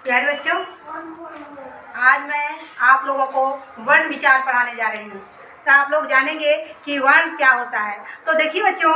प्यारे बच्चों, आज मैं आप लोगों को वर्ण विचार पढ़ाने जा रही हूँ। तो आप लोग जानेंगे कि वर्ण क्या होता है। तो देखिए बच्चों,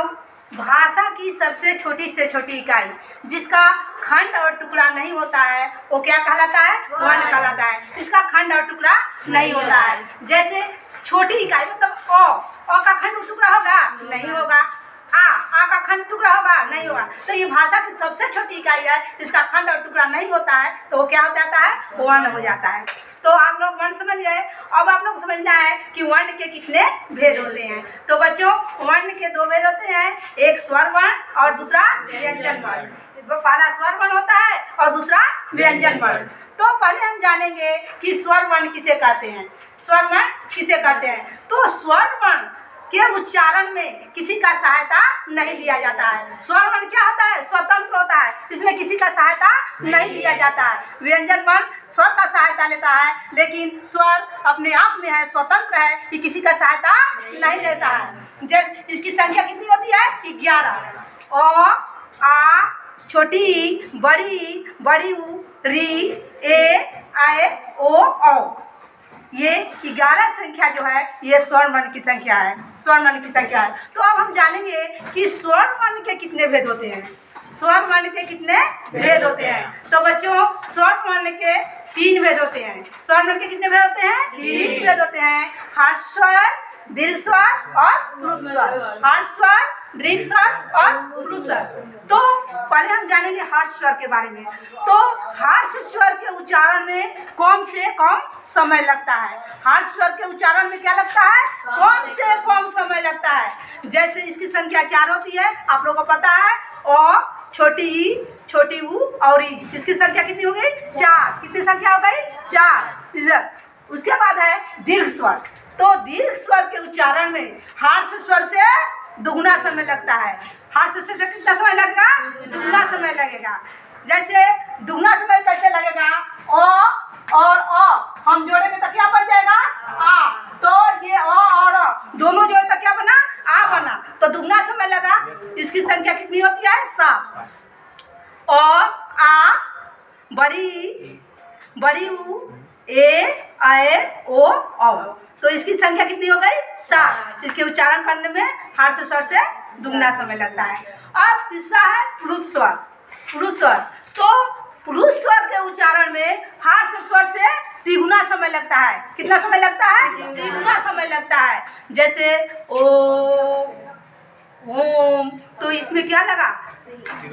भाषा की सबसे छोटी से छोटी इकाई जिसका खंड और टुकड़ा नहीं होता है वो क्या कहलाता है? वर्ण कहलाता है। इसका खंड और टुकड़ा नहीं होता है। जैसे छोटी इकाई मतलब अ का खंड और टुकड़ा होगा? नहीं होगा। आ का खंड टुकड़ा होगा? नहीं होगा। तो ये भाषा की सबसे छोटी इकाई है, इसका खंड और टुकड़ा नहीं होता है, तो वो क्या हो जाता है? वर्ण हो जाता है। तो आप लोग वर्ण समझ गए। अब आप लोग समझना है कि वर्ण के कितने भेद होते हैं। तो बच्चों, वर्ण के दो भेद होते हैं, एक स्वर वर्ण और दूसरा व्यंजन वर्ण। पहला स्वर वर्ण होता है और दूसरा व्यंजन वर्ण। तो पहले हम जानेंगे कि स्वर वर्ण किसे कहते हैं। स्वर वर्ण किसे कहते हैं? तो स्वर वर्ण के उच्चारण में किसी का सहायता नहीं लिया जाता है। स्वर वर्ण क्या होता है? स्वतंत्र होता है, इसमें किसी का सहायता नहीं लिया जाता है। व्यंजन वर्ण स्वर का सहायता लेता है, लेकिन स्वर अपने आप में है, स्वतंत्र है, कि किसी का सहायता नहीं लेता है। जैसे इसकी संख्या कितनी होती है? 11। अ, आ, छोटी, बड़ी, बड़ी ऊ, री, ए, आए, ओ, औ। ये 11 संख्या जो है ये स्वर्ण वर्ण की संख्या है, स्वर्ण वर्ण की संख्या है। तो अब हम जानेंगे कि स्वर्ण वर्ण के कितने भेद होते हैं। स्वर्ण वर्ण के कितने भेद होते हैं? तो बच्चों, स्वर्ण वर्ण के 3 भेद होते हैं। स्वर्ण वर्ण के कितने भेद होते हैं? 3 भेद होते हैं। हर्ष स्वर, दीर्घ स्वर और प्लुत स्वर। हर्ष स्वर, दीर्घ स्वर और प्लुत स्वर। तो पहले हम जानेंगे हर्ष स्वर के बारे में। तो हर्ष स्वर के उच्चारण में कम से कम समय लगता है। हर्ष स्वर के उच्चारण में क्या लगता है? कम से कम समय लगता है। जैसे इसकी संख्या 4 होती है, आप लोगों को पता है। अ, छोटी ई, छोटी ऊ और ई, इसकी संख्या कितनी हो गई? 4। कितनी संख्या हो गई? 4। उसके बाद है दीर्घ स्वर। तो दीर्घ स्वर के उच्चारण में हर्ष स्वर से दुगुना समय लगता है। हर्ष स्वर से कितना समय लगेगा? दुगुना समय लगेगा। जैसे दुगुना समय कैसे लगेगा? अ और अ हम जोड़ेंगे तो क्या बन जाएगा? आ। तो ये अ और अ दोनों जोड़े तो क्या बना? आ बना। तो दुगुना समय लगा। इसकी संख्या कितनी होती है? 7। अ, आ, बड़ी, बड़ी ऊ, ए, आए, ओ, औ। तो इसकी संख्या कितनी हो गई? 7। इसके उच्चारण करने में हर्ष स्वर से दुगना समय लगता है। अब तीसरा है प्लुत स्वर। प्लुत स्वर। तो प्लुत स्वर के उच्चारण में हर्ष स्वर से तिगुना समय लगता है। कितना समय लगता है? तिगुना समय लगता है। जैसे ओ, ओम, तो इसमें क्या लगा?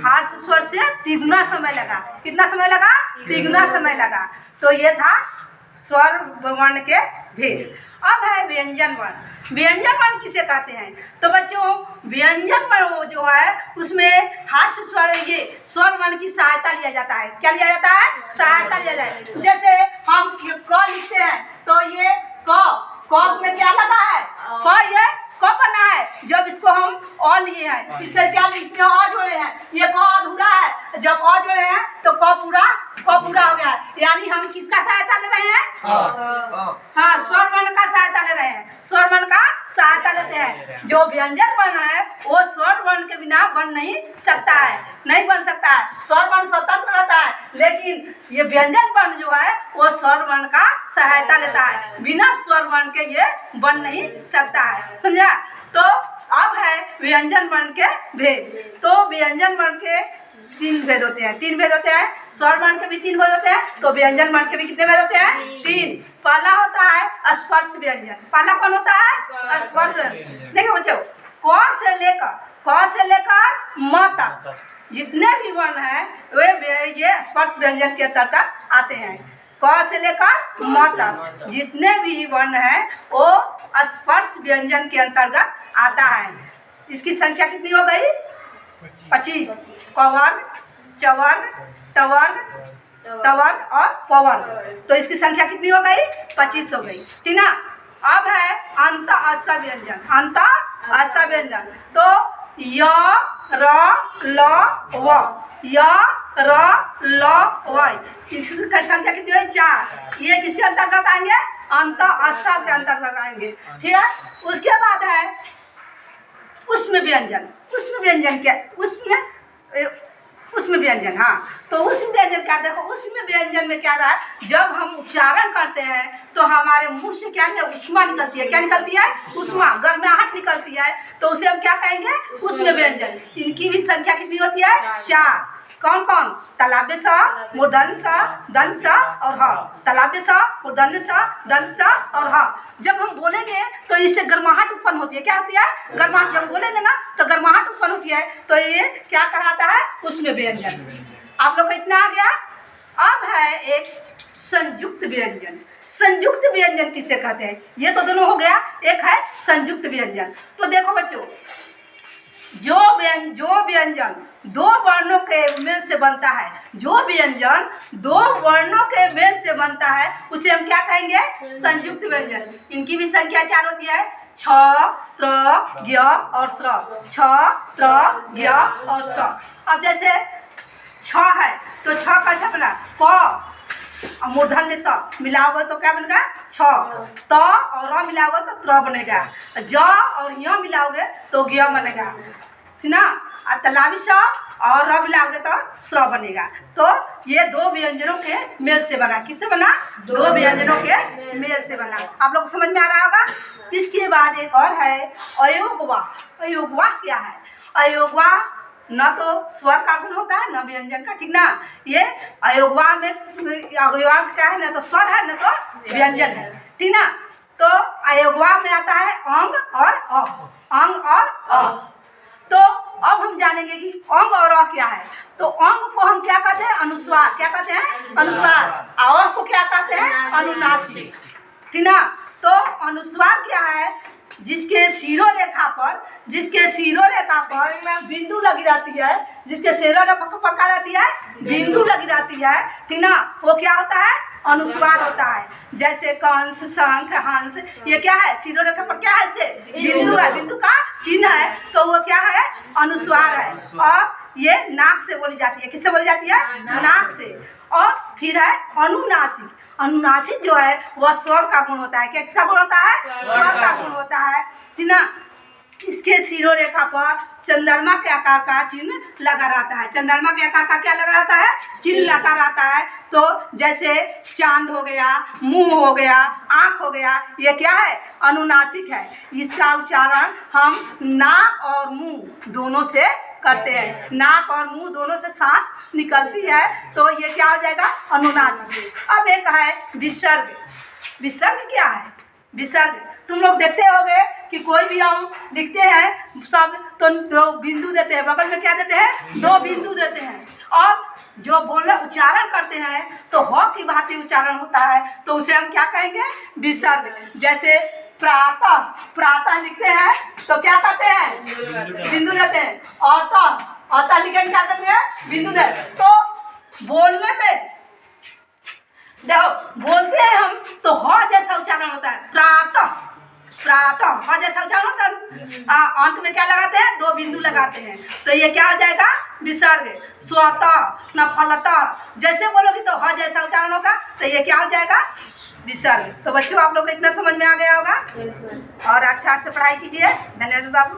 हर्ष स्वर से तिगुना समय लगा। कितना समय लगा? तिगुना समय लगा। तो ये था स्वर वर्ण के भेद। अब है व्यंजन वर्ण। व्यंजन वर्ण किसे कहते हैं? तो बच्चों, व्यंजन वर्ण जो है उसमें हर्ष स्वर, ये स्वर वर्ण की सहायता लिया जाता है। क्या लिया जाता है? सहायता लिया जाता है। जैसे हम क लिखते हैं तो ये क में क्या लगा है? ये क बना है। जब इसको हम अ लिए हैं, इससे क्या इसमें अ जोड़े हैं, ये क अधूरा है। जब अ जोड़े हैं तो क पूरा हो गया है। यानी हम किसका सहायता ले रहे हैं? हाँ, स्वर वर्ण का सहायता ले रहे हैं। स्वर वर्ण का सहायता लेते हैं। जो व्यंजन वर्ण है वो स्वर वर्ण के बिना बन नहीं सकता है, नहीं बन सकता है। स्वर वर्ण स्वतंत्र रहता है, लेकिन ये व्यंजन वर्ण जो है वो स्वर वर्ण का सहायता लेता है। बिना स्वर वर्ण के ये बन नहीं सकता है। समझा? तो अब है व्यंजन वर्ण के भेद। तो व्यंजन वर्ण के 3 भेद होते हैं। 3 भेद होते हैं। स्वर वर्ण के भी 3 भेद होते हैं, तो व्यंजन वर्ण के भी कितने भेद होते हैं? 3। पहला होता है स्पर्श व्यंजन। पहला कौन होता है? स्पर्श व्यंजन। देखिए बच्चों, क से लेकर म तक जितने भी वर्ण हैं वे ये स्पर्श व्यंजन के अंतर्गत आते हैं। क से लेकर म तक जितने भी वर्ण हैं वो स्पर्श व्यंजन के अंतर्गत आता है। इसकी संख्या कितनी हो गई? 25। क वर्ग, च वर्ग, ट वर्ग, त वर्ग और प वर्ग। तो इसकी संख्या कितनी हो गई? 25 हो गई। ठीक ना? अब है अंत अस्थ व्यंजन। अंत अस्थ व्यंजन। तो य, र, ल, व, य, र, ल, व। इसकी संख्या कितनी हुई? 4। ये किसके अंतर्गत आएंगे? अंत अस्थ के अंतर्गत आएंगे। ठीक है? उसके बाद है उष्म व्यंजन। उष्म व्यंजन क्या? उष्म उसमें व्यंजन, हाँ। तो उस व्यंजन का देखो, उसमें व्यंजन में क्या रहा है, जब हम उच्चारण करते हैं तो हमारे मुंह से क्या है, उष्मा निकलती है। क्या निकलती है? उष्मा, गर्माहट निकलती है। तो उसे हम क्या कहेंगे? उसमें व्यंजन। इनकी भी संख्या कितनी होती है? 4। कौन कौन? तालव्य स, मूर्धन्य स, दंत स और ह। तालव्य स, मूर्धन्य स, दंत स और ह। जब हम बोलेंगे तो इससे गर्माहट उत्पन्न होती है। क्या होती है? गर्माहट। जब बोलेंगे ना तो गर्माहट उत्पन्न होती है। तो ये क्या कहलाता है? उसमें व्यंजन। आप लोग को इतना आ गया। अब है एक संयुक्त व्यंजन। संयुक्त व्यंजन किसे कहते हैं? ये तो दोनों हो गया, एक है संयुक्त व्यंजन। तो देखो बच्चों, जो व्यंजन दो वर्णों के मेल से बनता है, जो व्यंजन दो वर्णों के मेल से बनता है, उसे हम क्या कहेंगे? संयुक्त व्यंजन। इनकी भी संख्या 4 होती है, छ, त्र, ज्ञ और स्र। छ, त्र, ज्ञ और स्र। अब जैसे छ है तो छ कैसा बना? प मूर्धन्य स मिलाओगे तो क्या बनेगा? छ। त और र मिलाओगे तो त्र बनेगा। ज और य मिलाओगे तो ज्ञ बनेगा, ठीक ना। तालव्य स और र मिलाओगे तो स्र बनेगा। तो ये दो व्यंजनों के मेल से बना। किससे बना? दो व्यंजनों के मेल से बना। आप लोग को समझ में आ रहा होगा। इसके बाद एक और है अयोगवाह। अयोगवाह क्या है? अयोगवाह न तो स्वर का गुण होता है न व्यंजन का, ठीक ना। ये अयोगवाह में अयोगवाह क्या है? न तो स्वर है न तो व्यंजन है, ठीक ना। तो अयोगवाह में आता है अंग और अ। अंग और अ। तो अब हम जानेंगे कि अंग और अ क्या है। तो अंग को हम क्या कहते हैं? अनुस्वार। क्या कहते हैं? अनुस्वार। और अ को क्या कहते हैं? अनुनासिक, ठीक ना। तो अनुस्वार क्या है? जिसके शिरोरेखा पर बिंदु लगी रहती है, जिसके शिरोरेखा पर क्या रहती है? बिंदु लगी रहती है, ठीक ना। वो क्या होता है? अनुस्वार होता है। जैसे कंस, शंख, हंस, ये क्या है? शिरोरेखा पर क्या है? इससे बिंदु है, बिंदु का चिन्ह है। तो वो क्या है? अनुस्वार है। और ये नाक से बोली जाती है। किससे बोली जाती है? नाक से। और फिर है अनुनासिक। अनुनासिक जो है वह स्वर का गुण होता है। किसका गुण होता है? स्वर का गुण होता है, ठीक ना। इसके शिरोरेखा पर चंद्रमा के आकार का चिन्ह लगा रहता है। चंद्रमा के आकार का क्या लगा रहता है? चिन्ह लगा रहता है। तो जैसे चांद हो गया, मुंह हो गया, आँख हो गया, ये क्या है? अनुनासिक है। इसका उच्चारण हम नाक और मुंह दोनों से करते हैं। नाक और मुंह दोनों से सांस निकलती है, तो ये क्या हो जाएगा? अनुनासिक। अब एक है विसर्ग। विसर्ग क्या है? विसर्ग तुम लोग देखते होगे कि कोई भी हम लिखते हैं शब्द तो 2 बिंदु देते हैं, बगल में क्या देते हैं? 2 बिंदु देते हैं। और जो बोलना उच्चारण करते हैं तो ह की भांति उच्चारण होता है, तो उसे हम क्या कहेंगे? विसर्ग। जैसे प्रातः, प्रातः लिखते हैं तो क्या करते हैं? बिंदु देते हैं। अतः, अतः लिखेंगे क्या करते हैं? बिंदु देते हैं। तो बोलने में देखो, बोलते हैं हम तो ह जैसा उच्चारण होता है। प्रातः, प्रातः ह जैसा उच्चारण होता है। अंत में क्या लगाते हैं? 2 बिंदु लगाते हैं। तो ये क्या हो जाएगा? विसर्ग। स्वतः, न फलतः, जैसे बोलोगी तो ह जैसा उच्चारण होगा, तो ये क्या हो जाएगा? विसर्ग। तो बच्चों, आप लोग को इतना समझ में आ गया होगा। और अच्छा से पढ़ाई कीजिए। धन्यवाद बाबू।